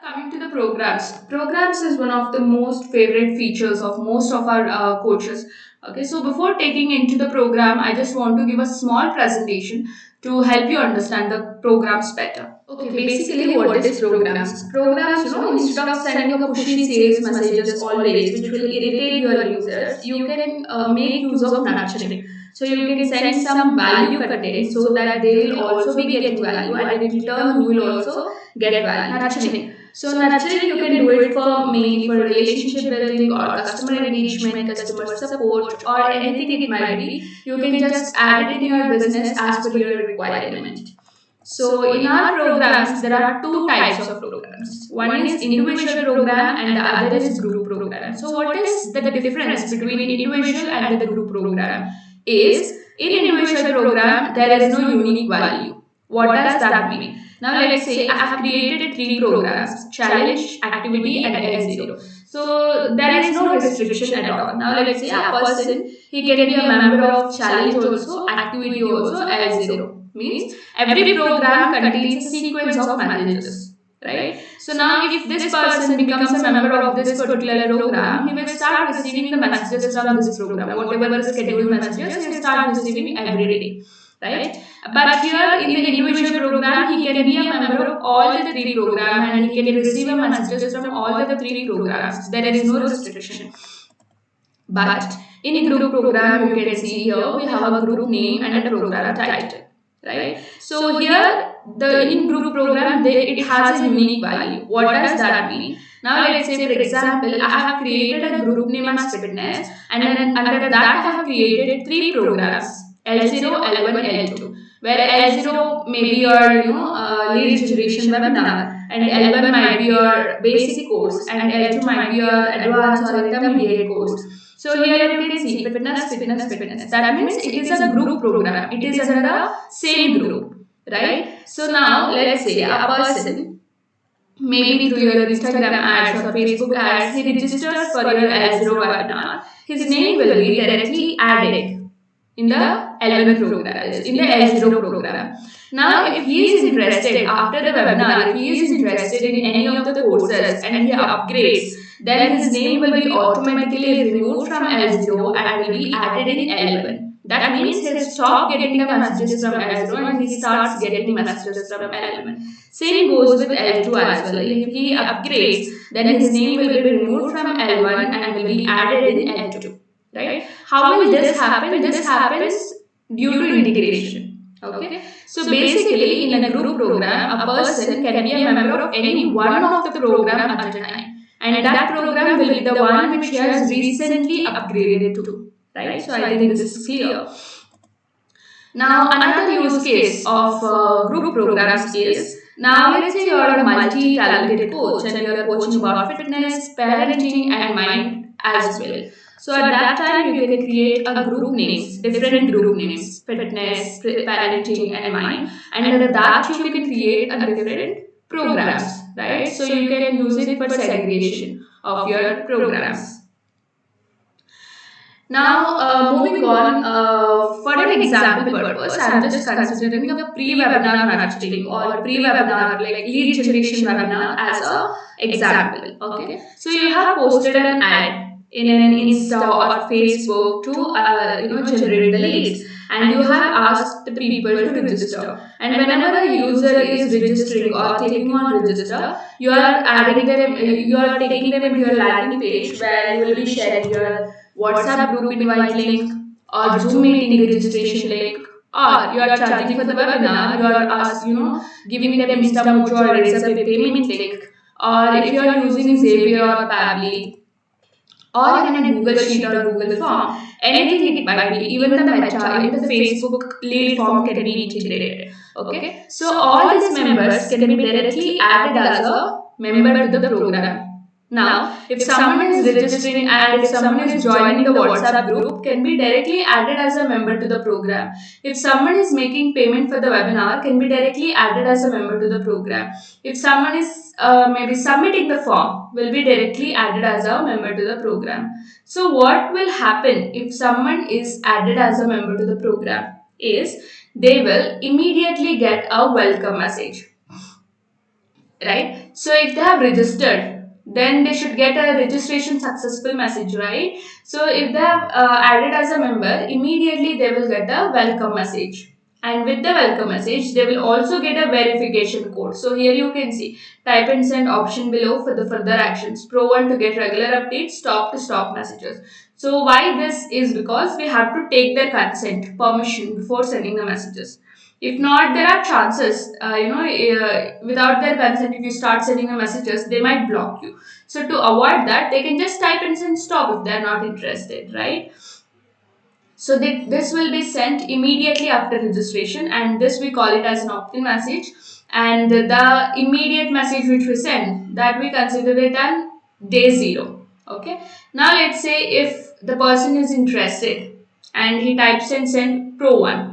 Coming to the programs, programs is one of the most favorite features of most of our coaches. Okay, so before taking into the program, I just want to give a small presentation to help you understand the programs better. Okay, basically, what is programs? Programs, instead of sending a pushy sales messages always, which will irritate your users, you can make use of nurturing. So you can send some value content so that they will also be getting value, and in return, you will also get value. Nurturing. So nurturing, you can do it for mainly for relationship building or customer engagement, customer support, or anything it might be. You can just add it in your business as per your requirement. So in our programs, there are two types of programs. One is individual program and the other is group program. So what is the difference between individual and the group program? Is in individual program there is no unique value. What does that mean? Now let's say I have created three programs: challenge, activity, and L0. So there is no restriction at all. Now let's say a person, he can be a member of challenge also, activity also, L0. Means every program contains a sequence of messages, right? So now if this person becomes a member of this particular program, he will start receiving the messages from this program. Whatever the scheduled messages, he will start receiving every day, right? But here in the individual program, he can be a member of all the three programs and he can receive a messages from all the three programs. There is no restriction. But in group program, you can see here we have a group name and a program title, right? So here the in group program it has a unique value. What does that mean? Now let's say for example I have created a group name as fitness, and then under that I have created three programs: L0, L1, L2. Where L0 may be your lead generation webinar, and L1 might be your basic course, and L2 might be your advanced or intermediate course. So here you can see fitness, fitness, fitness. That means it is a group program. It is under the same group, right? So now let's say a person, maybe through your Instagram ads or Facebook ads, he registers for your L0 webinar. His name will be directly added in the L1 program, in the L0 program. Now, if he is interested after the webinar, if he is interested in any of the courses and he upgrades, then his name will be automatically removed from L0 and will be added in L1. That means he'll stop getting the messages from L0 and he starts getting messages from L1. Same goes with L2 as well. If he upgrades, then his name will be removed from L1 and will be added in L2. Right? How will this happen? This happens due to integration. Okay. So basically, in a group program, a person can be a member of any one of the program at a time, and that program will be the one which he has recently upgraded to. Right. So I think this is clear. Now, another use case of group programs is, now let's say you are a multi-talented coach and you are coaching about fitness, parenting, and mind as well. So at that time, you can create a group names, different group names: fitness, parenting, and mind. And under that, you can create a different programs, right? So you can use it for segregation of your programs. Now, moving on, for an example purpose, I'm just considering the pre-webinar nurturing or pre-webinar like lead generation webinar as a example. Okay, so you have posted an ad in an Insta or Facebook to generate the leads, and you have asked the people to register. And whenever a user is registering or clicking on register, you are adding them, you are taking them into your landing page where you will be sharing your WhatsApp group invite link or Zoom meeting registration link, or you are charging for the webinar, you are giving them InstaMojo or Razorpay payment link, or if you are using Zapier or Pabbly, or even a Google Sheet or Google Form, anything it might be, even the Meta, even the Facebook lead form can be integrated. Okay, so all these members can be directly added as a member to the program. Now, if someone is registering and if someone is joining the WhatsApp group, can be directly added as a member to the program. If someone is making payment for the webinar, can be directly added as a member to the program. If someone is maybe submitting the form, will be directly added as a member to the program. So what will happen if someone is added as a member to the program is they will immediately get a welcome message. right? So if they have registered, then they should get a registration successful message, right? So if they have added as a member, immediately they will get a welcome message. And with the welcome message, they will also get a verification code. So here you can see type and send option below for the further actions. Pro 1 to get regular updates, stop to stop messages. So why this is because we have to take their consent, permission before sending the messages. If not, there are chances, without their consent, if you start sending the messages, they might block you. So to avoid that, they can just type and send stop if they're not interested, right? So this will be sent immediately after registration, and this we call it as an opt-in message. And the immediate message which we send, that we consider it on day zero. Okay. Now let's say if the person is interested and he types and send pro one.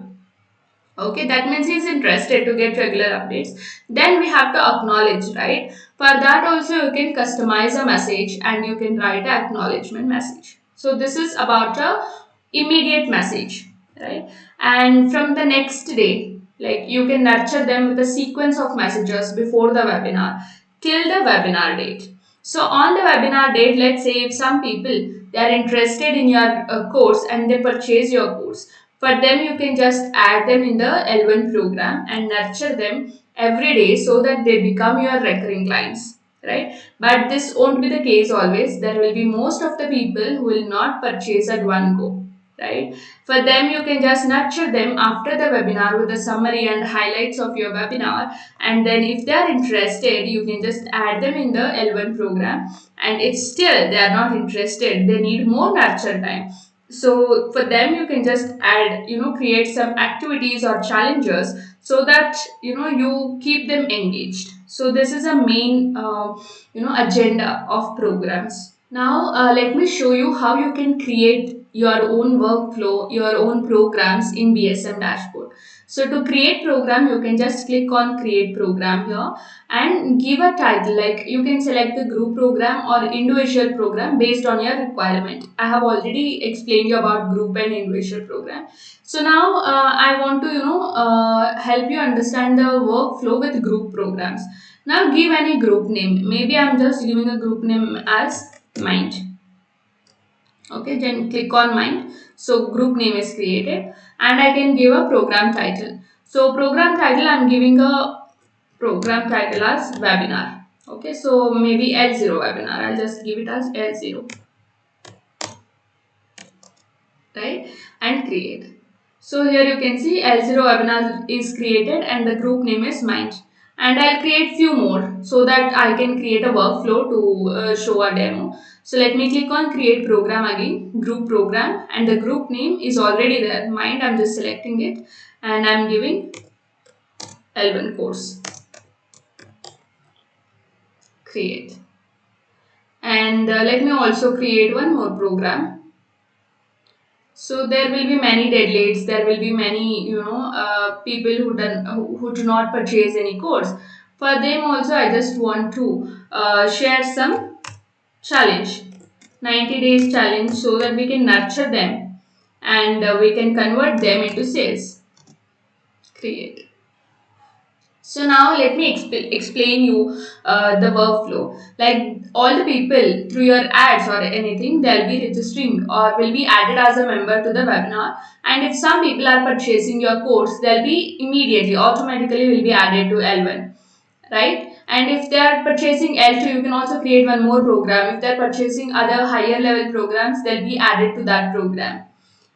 Okay, that means he's interested to get regular updates. Then we have to acknowledge, right? For that also you can customize a message and you can write an acknowledgement message. So this is about a immediate message, right? And from the next day, like you can nurture them with a sequence of messages before the webinar till the webinar date. So on the webinar date, let's say if some people they are interested in your course and they purchase your course, for them, you can just add them in the L1 program and nurture them every day so that they become your recurring clients, right? But this won't be the case always. There will be most of the people who will not purchase at one go, right? For them, you can just nurture them after the webinar with a summary and highlights of your webinar. And then if they are interested, you can just add them in the L1 program. And if still they are not interested, they need more nurture time, so for them you can just add, create some activities or challenges so that you keep them engaged. So this is a main agenda of programs. Now let me show you how you can create your own workflow, your own programs in BSM dashboard. So to create program, you can just click on create program here and give a title, like you can select the group program or individual program based on your requirement. I have already explained you about group and individual program. So now I want to help you understand the workflow with group programs. Now give any group name. Maybe I'm just giving a group name as mind. Okay, then click on mind. So group name is created and I can give a program title. So program title, I'm giving a program title as webinar. Okay, so maybe L0 webinar. I'll just give it as L0, right? And create. So here you can see L0 webinar is created and the group name is mind. And I'll create few more so that I can create a workflow to show a demo. So let me click on create program again, group program, and the group name is already there. Mind, I'm just selecting it and I'm giving L1 course. Create. And let me also create one more program. So there will be many deadlines. There will be many, people who do not purchase any course. For them also, I just want to share some challenge, 90 days challenge, so that we can nurture them and we can convert them into sales. Create. So now let me explain you the workflow. Like all the people through your ads or anything, they'll be registering or will be added as a member to the webinar. And if some people are purchasing your course, they'll be immediately, automatically will be added to L1, right? And if they are purchasing L2, you can also create one more program. If they're purchasing other higher level programs, they'll be added to that program.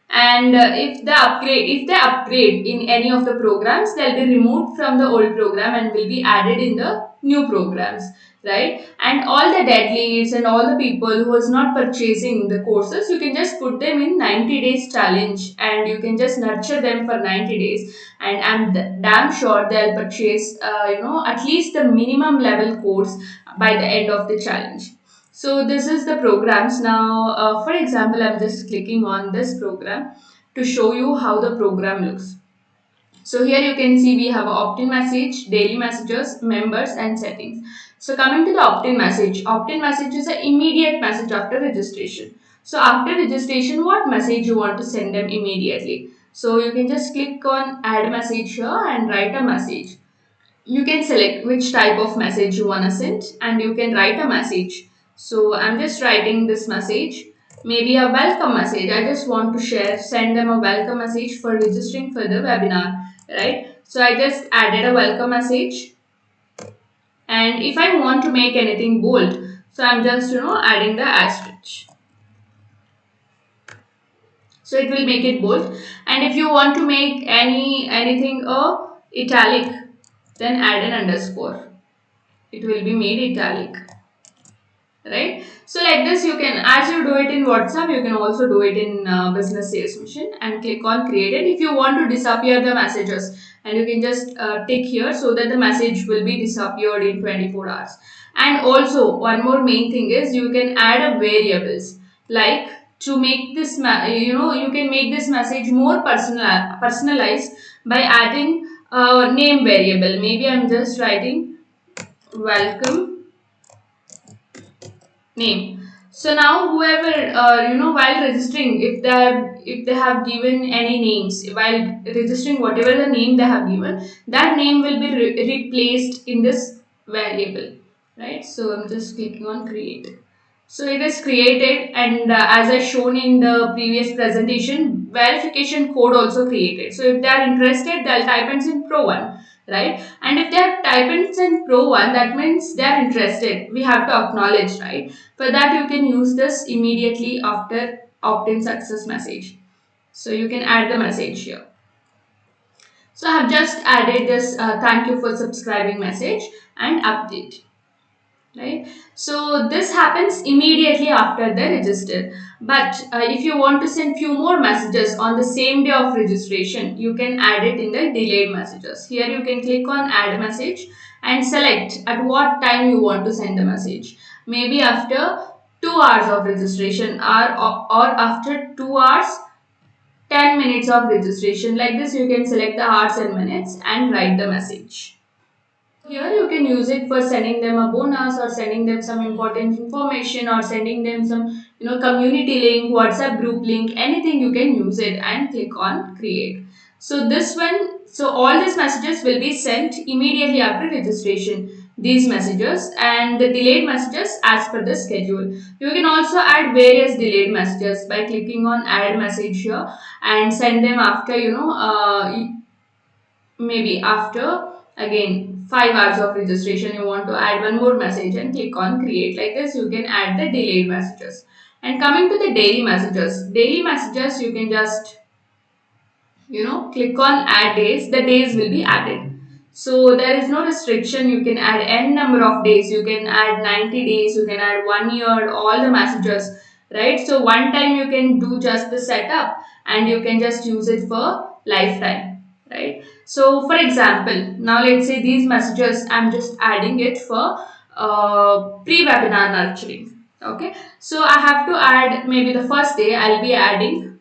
And if they upgrade in any of the programs, they'll be removed from the old program and will be added in the new programs, right? And all the dead leads and all the people who is not purchasing the courses, you can just put them in 90 days challenge and you can just nurture them for 90 days, and I'm damn sure they'll purchase at least the minimum level course by the end of the challenge. So this is the programs. Now, for example, I'm just clicking on this program to show you how the program looks. So here you can see we have opt-in message, daily messages, members and settings. So coming to the opt-in message is an immediate message after registration. So after registration, what message you want to send them immediately? So you can just click on add message here and write a message. you can select which type of message you want to send, and you can write a message. So I'm just writing this message, maybe a welcome message. I just want to send them a welcome message for registering for the webinar, right? So I just added a welcome message. And if I want to make anything bold, so I'm just adding the asterisk, so it will make it bold. And if you want to make anything italic, then add an underscore, it will be made italic, right? So like this, you can, as you do it in WhatsApp, you can also do it in Business Sales Mission, and click on create it. If you want to disappear the messages, and you can just tick here, so that the message will be disappeared in 24 hours. And also one more main thing is, you can add a variables, like to make this you can make this message more personalized by adding a name variable. Maybe I'm just writing welcome name. So now whoever while registering, if they have given any names while registering, whatever the name they have given, that name will be replaced in this variable, right? So I'm just clicking on create. So it is created, and as I shown in the previous presentation, verification code also created. So if they are interested, they'll type in Pro 1, right? And if they have typed in Pro 1, that means they are interested. We have to acknowledge, right? For that, you can use this immediately after opt-in success message. So you can add the message here. So I have just added this thank you for subscribing message and update, right? So this happens immediately after the register. But if you want to send few more messages on the same day of registration, you can add it in the delayed messages. Here you can click on add message and select at what time you want to send the message. Maybe after 2 hours of registration, or after 2 hours 10 minutes of registration. Like this, you can select the hours and minutes and write the message. Here you can use it for sending them a bonus, or sending them some important information, or sending them some community link, WhatsApp group link, anything you can use it, and click on create. So this one, so all these messages will be sent immediately after registration, these messages, and the delayed messages as per the schedule. You can also add various delayed messages by clicking on add message here, and send them after maybe after again 5 hours of registration, you want to add one more message, and click on create. Like this, you can add the delayed messages. And coming to the daily messages, you can just click on add days. The days will be added, so there is no restriction. You can add n number of days, you can add 90 days, you can add 1 year, all the messages, right? So one time you can do just the setup, and you can just use it for lifetime, right? So for example, now let's say these messages, I'm just adding it for pre-webinar nurturing. Okay, so I have to add, maybe the first day I'll be adding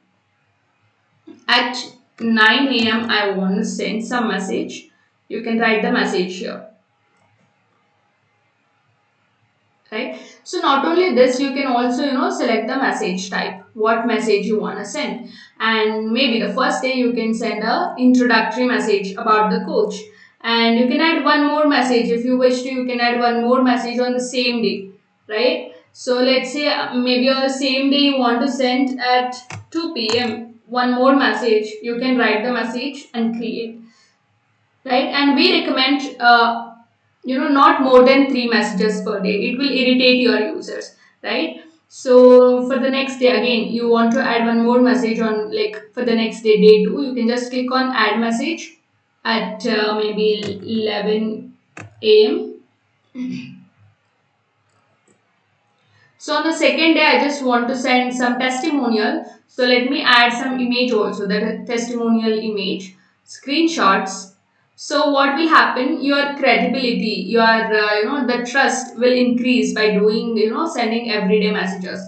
at 9 a.m. I want to send some message. You can write the message here, right? So not only this, you can also select the message type, what message you want to send. And maybe the first day you can send a introductory message about the coach, and you can add one more message if you wish to. You can add one more message on the same day, right? So let's say maybe on the same day you want to send at 2 p.m. one more message. You can write the message and create, right? And we recommend not more than 3 messages per day. It will irritate your users, right? So for the next day, again you want to add one more message on, like for the next day, day 2, you can just click on add message at maybe 11 a.m. So on the second day, I just want to send some testimonial. So let me add some image also, the testimonial image, screenshots. So what will happen? Your credibility, your the trust will increase by doing sending everyday messages,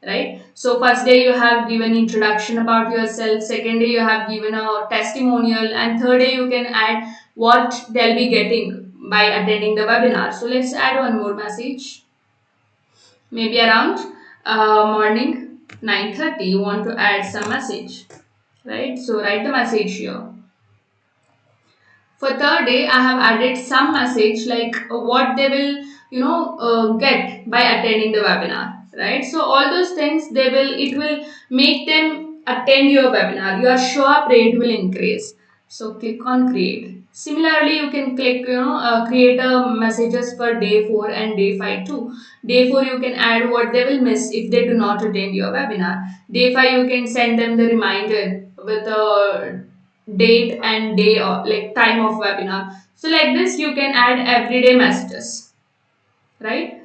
right? So first day you have given introduction about yourself, second day you have given a testimonial, and third day you can add what they'll be getting by attending the webinar. So let's add one more message, maybe around morning 9:30. You want to add some message, right? So write the message here. For third day, I have added some message like what they will get by attending the webinar, right? So all those things, it will make them attend your webinar. Your show up rate will increase. So click on create. Similarly, you can click create a messages for day 4 and day 5 too. Day 4, you can add what they will miss if they do not attend your webinar. Day 5, you can send them the reminder with a date and day, or like time of webinar. So like this, you can add everyday messages, right?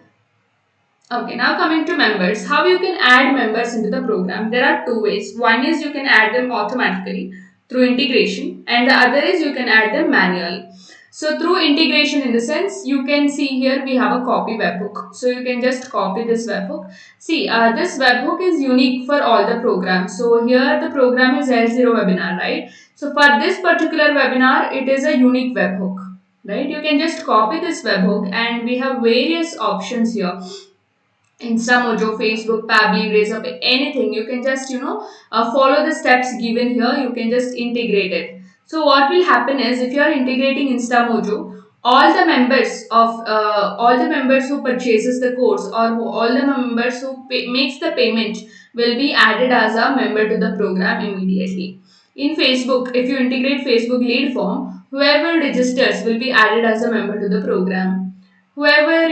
Okay, now coming to members, how you can add members into the program. There are two ways. One is you can add them automatically through integration, and the other is you can add them manually. So through integration, in the sense, you can see here we have a copy webhook. So you can just copy this webhook. See, this webhook is unique for all the programs. So here the program is L0 webinar, right? So for this particular webinar, it is a unique webhook, right? You can just copy this webhook, and we have various options here. Instamojo, Facebook, Pabbly, RaiseUp, anything. You can just follow the steps given here. You can just integrate it. So what will happen is, if you are integrating Instamojo, all the members who purchases the course, or all the members who makes the payment, will be added as a member to the program immediately. In Facebook, if you integrate Facebook lead form, whoever registers will be added as a member to the program. Whoever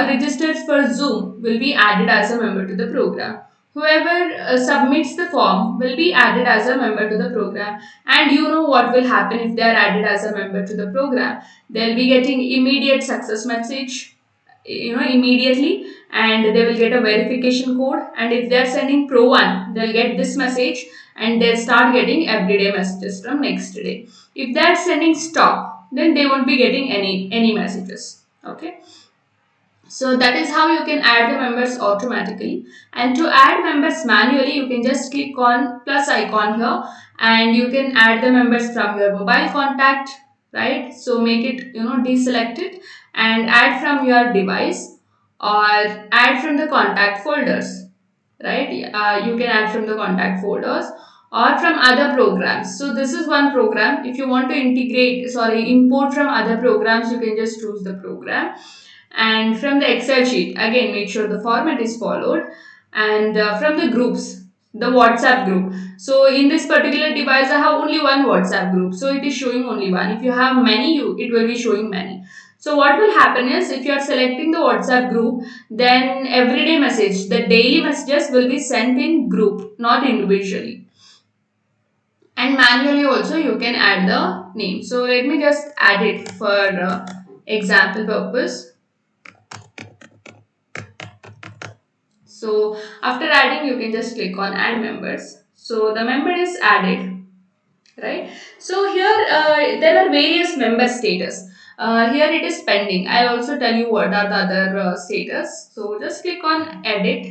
registers for Zoom will be added as a member to the program. Whoever submits the form will be added as a member to the program. And you know what will happen if they are added as a member to the program? They'll be getting immediate success message, immediately, and they will get a verification code. And if they are sending Pro 1, they'll get this message, and they'll start getting everyday messages from next day. If they are sending stop, then they won't be getting any messages. Okay, so that is how you can add the members automatically. And to add members manually, you can just click on plus icon here, and you can add the members from your mobile contact, right? So make it deselected, and add from your device, or add from the contact folders, right? You can add from the contact folders or from other programs. So this is one program. If you want to import from other programs, you can just choose the program. And from the Excel sheet, again, make sure the format is followed. And from the groups, the WhatsApp group. So in this particular device, I have only one WhatsApp group, so it is showing only one. If you have many, it will be showing many. So what will happen is, if you are selecting the WhatsApp group, then everyday message, the daily messages will be sent in group, not individually. And manually also you can add the name. So let me just add it for example purpose. So after adding, you can just click on add members. So the member is added, right? So here there are various member status. Here it is pending. I'll also tell you what are the other status. So just click on edit.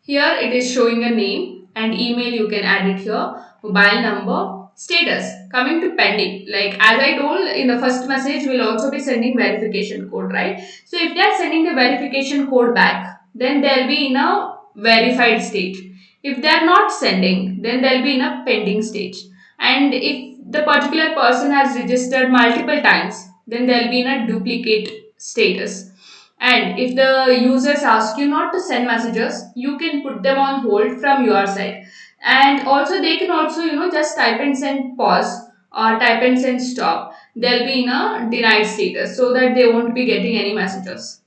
Here it is showing a name and email. You can add it here. Mobile number, status. Coming to pending, like as I told in the first message, we'll also be sending verification code, right? So if they are sending the verification code back, then they'll be in a verified state. If they are not sending, then they'll be in a pending stage. And if the particular person has registered multiple times, then they'll be in a duplicate status. And if the users ask you not to send messages, you can put them on hold from your side. And also they can also just type and send pause, or type and send stop. They'll be in a denied status, so that they won't be getting any messages.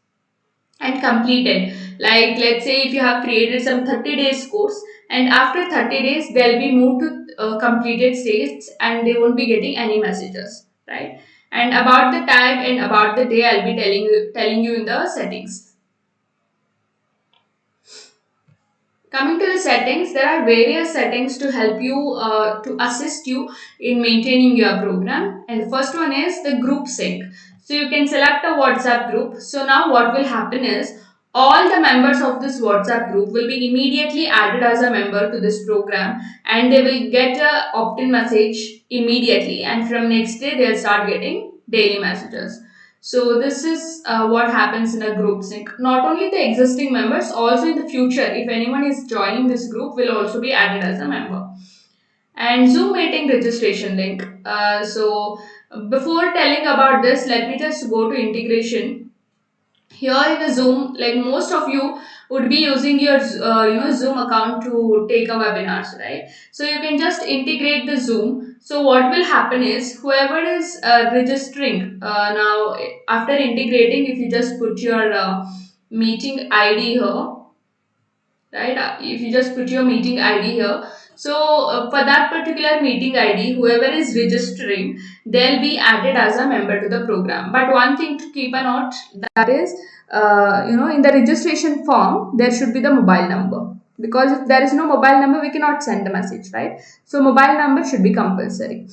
And completed, like let's say if you have created some 30 days course, and after 30 days they'll be moved to completed states, and they won't be getting any messages, right? And about the tag and about the day, I'll be telling you in the settings. Coming to the settings, there are various settings to help you, to assist you in maintaining your program. And the first one is the group sync. So you can select a WhatsApp group. So now what will happen is, all the members of this WhatsApp group will be immediately added as a member to this program, and they will get a opt-in message immediately, and from next day they'll start getting daily messages. So this is what happens in a group sync. Not only the existing members, also in the future, if anyone is joining this group, will also be added as a member. And Zoom meeting registration link. Before telling about this, let me just go to integration. Here in the Zoom, like most of you would be using your Zoom account to take a webinars, right? So you can just integrate the Zoom. So what will happen is whoever is registering now, after integrating, if you just put your meeting ID here, right? If you just put your meeting ID here, so for that particular meeting ID, whoever is registering, they'll be added as a member to the program. But one thing to keep a note, that is, in the registration form there should be the mobile number, because if there is no mobile number we cannot send the message, right? So mobile number should be compulsory.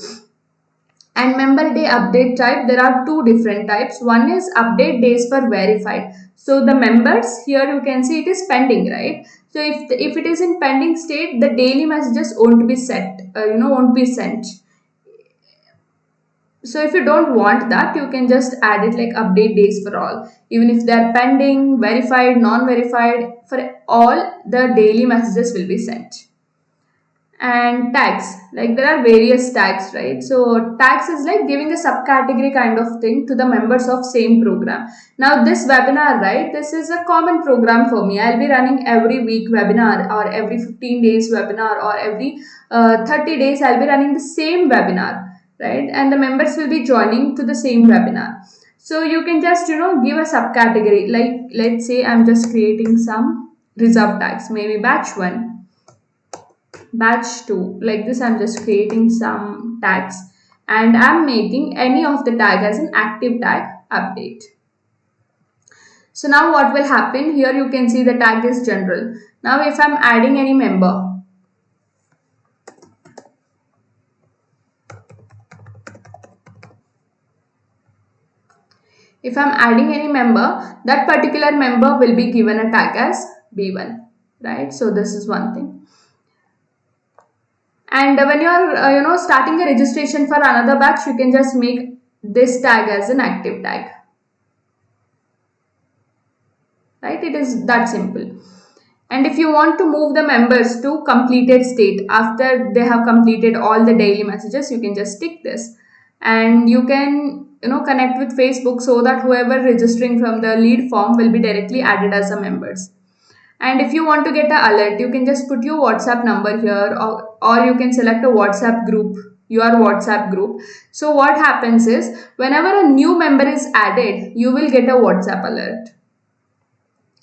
And member day update type, there are two different types. One is update days for verified. So the members, here you can see it is pending, right? So if it is in pending state, the daily messages won't be set, won't be sent. So if you don't want that, you can just add it like update days for all. Even if they are pending, verified, non-verified, for all the daily messages will be sent. And tags, like there are various tags, right? So tags is like giving a subcategory kind of thing to the members of same program. Now this webinar, right, this is a common program for me. I'll be running every week webinar, or every 15 days webinar, or every 30 days I'll be running the same webinar, right? And the members will be joining to the same webinar. So you can just give a subcategory, like let's say I'm just creating some reserve tags, maybe batch 1, batch 2, like this. I'm just creating some tags, and I'm making any of the tag as an active tag update. So now what will happen, here you can see the tag is general. Now if I'm adding any member, that particular member will be given a tag as B1, right? So this is one thing. And when you are starting a registration for another batch, you can just make this tag as an active tag, right? It is that simple. And if you want to move the members to completed state after they have completed all the daily messages, you can just tick this, and you can connect with Facebook, so that whoever registering from the lead form will be directly added as a members. And if you want to get an alert, you can just put your WhatsApp number here, or you can select a WhatsApp group, your WhatsApp group. So what happens is, whenever a new member is added, you will get a WhatsApp alert.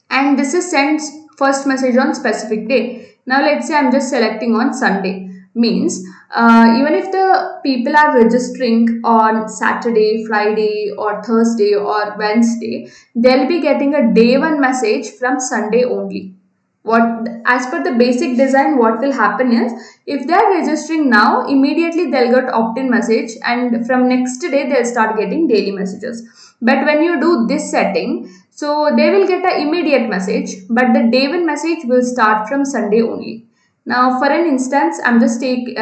And this is sent first message on specific day. Now let's say I'm just selecting on Sunday. Means even if the people are registering on Saturday, Friday, or Thursday, or Wednesday, they'll be getting a day one message from Sunday only. What, as per the basic design, what will happen is, if they are registering now, immediately they'll get opt-in message, and from next day they'll start getting daily messages. But when you do this setting, so they will get an immediate message, but the day one message will start from Sunday only. Now for an instance, I'm just taking,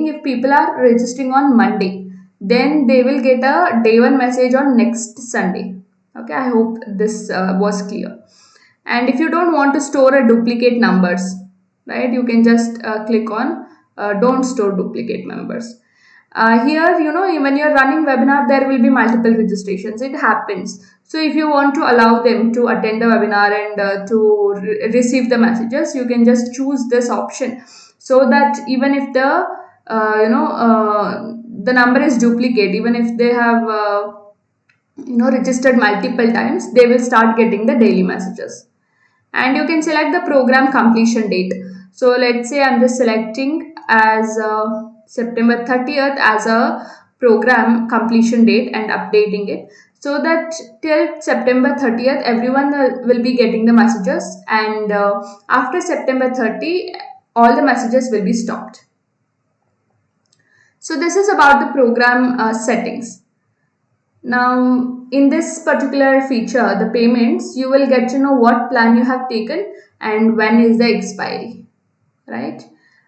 if people are registering on Monday, then they will get a day one message on next Sunday. Okay, I hope this was clear. And if you don't want to store a duplicate numbers, right, you can just click on don't store duplicate members. Here, when you're running webinar, there will be multiple registrations. It happens. So if you want to allow them to attend the webinar and to receive the messages, you can just choose this option, so that even if the number is duplicate, even if they have registered multiple times, they will start getting the daily messages. And you can select the program completion date. So let's say I'm just selecting as September 30th as a program completion date and updating it, so that till September 30th everyone will be getting the messages, and after September 30 all the messages will be stopped. So this is about the program settings. Now, in this particular feature, the payments, you will get to know what plan you have taken and when is the expiry, right?